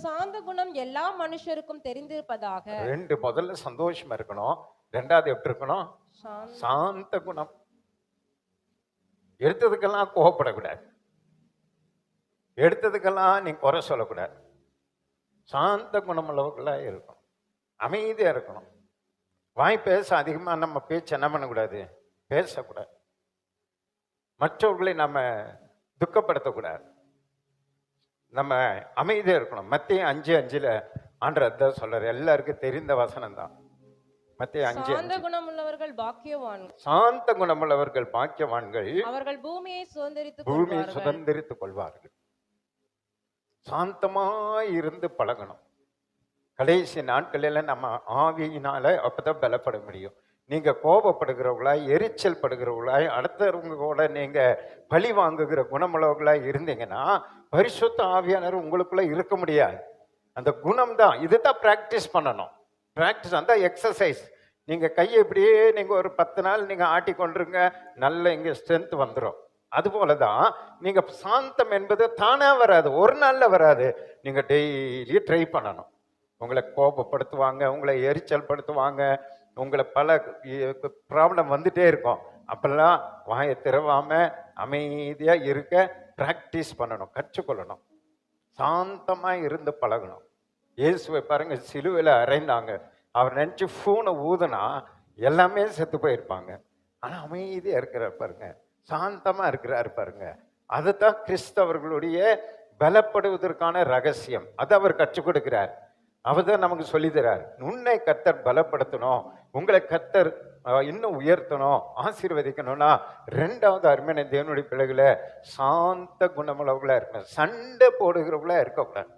சாந்த குணம் எல்லா மனுஷருக்கும் தெரிந்திருப்பதாக. ரெண்டு, முதல்ல சந்தோஷமா இருக்கணும், ரெண்டாவது எப்படி இருக்கணும்? சாந்த சாந்த குணம். எடுத்ததுக்கெல்லாம் கோபப்படக்கூடாது, எடுத்ததுக்கெல்லாம் நீ குறை சொல்லக்கூடாது. சாந்த குணமுள்ளவர்களா இருக்கணும், அமைதியா இருக்கணும். வாய் பேச அதிகமா நம்ம பேச்சு என்ன பண்ணக்கூடாது? பேசக்கூடாது. மற்றவர்களை நம்ம துக்கப்படுத்தக்கூடாது. நம்ம அமைதியா இருக்கணும். மத்தேயு 5:5 ஆண்டவர் அதான் சொல்றாரு. எல்லாருக்கும் தெரிந்த வசனம் தான். மத்தேயு சாந்த 5:5. குணமுள்ளவர்கள் பாக்கியவான்கள், சாந்த குணமுள்ளவர்கள் பாக்கியவான்கள், அவர்கள் பூமியை சுதந்தரித்துக் பூமியை கொள்வார்கள். சுதந்திரித்துக் கொள்வார்கள். சாந்தமாய் இருந்து பழகணும். கடைசி நாட்களில் நம்ம ஆவியினால அப்பதான் பலப்பட முடியும். நீங்க கோபப்படுகிறவர்களாய், எரிச்சல் படுகிறவர்களாய், அடுத்தவங்க கூட நீங்க பழி வாங்குகிற குணமுள்ளவர்களாய் இருந்தீங்கன்னா பரிசுத்த ஆவியானவர் உங்களுக்குள்ள இருக்க முடியாது. அந்த குணம் தான், இதுதான் பிராக்டிஸ் பண்ணணும். பிராக்டிஸ் அந்த எக்ஸசைஸ். நீங்க கையை இப்படியே நீங்க ஒரு 10 நாள் நீங்க ஆட்டி கொண்டிருங்க, நல்ல இங்க ஸ்ட்ரென்த் வந்துடும். அது போலதான் நீங்க சாந்தம் என்பது தானா வராது, ஒரு நாள்ல வராது. நீங்க டெய்லி ட்ரை பண்ணணும். உங்களை கோபப்படுத்துவாங்க, உங்களை எரிச்சல் படுத்துவாங்க, உங்களை பல ப்ராப்ளம் வந்துட்டே இருக்கும். அப்பெல்லாம் வாயை திறவாம அமைதியா இருக்க பிராக்டிஸ் பண்ணணும், கற்றுக்கொள்ளணும். சாந்தமா இருந்து பழகணும். இயேசுவை பாருங்க, சிலுவையில அறைந்தாங்க. அவர் நினைச்சு பூனை ஊதுனா எல்லாமே செத்து போயிருப்பாங்க. ஆனா அமைதியா இருக்கிறார் பாருங்க, சாந்தமா இருக்கிறார் பாருங்க. அதுதான் கிறிஸ்தவர்களுடைய பலப்படுவதற்கான ரகசியம். அதை அவர் கற்றுக் கொடுக்கிறார். அவர் தான் நமக்கு சொல்லி தரார். உன்னை கர்த்தர் பலப்படுத்தணும், உங்களை கர்த்தர் இன்னும் உயர்த்தணும், ஆசீர்வதிக்கணும்னா ரெண்டாவது அருமையான தேவனுடைய பிள்ளைகளை சாந்த குணமுள்ளவர்களா இருக்கணும். சண்டை போடுகிறவங்களா இருக்கக்கூடாது.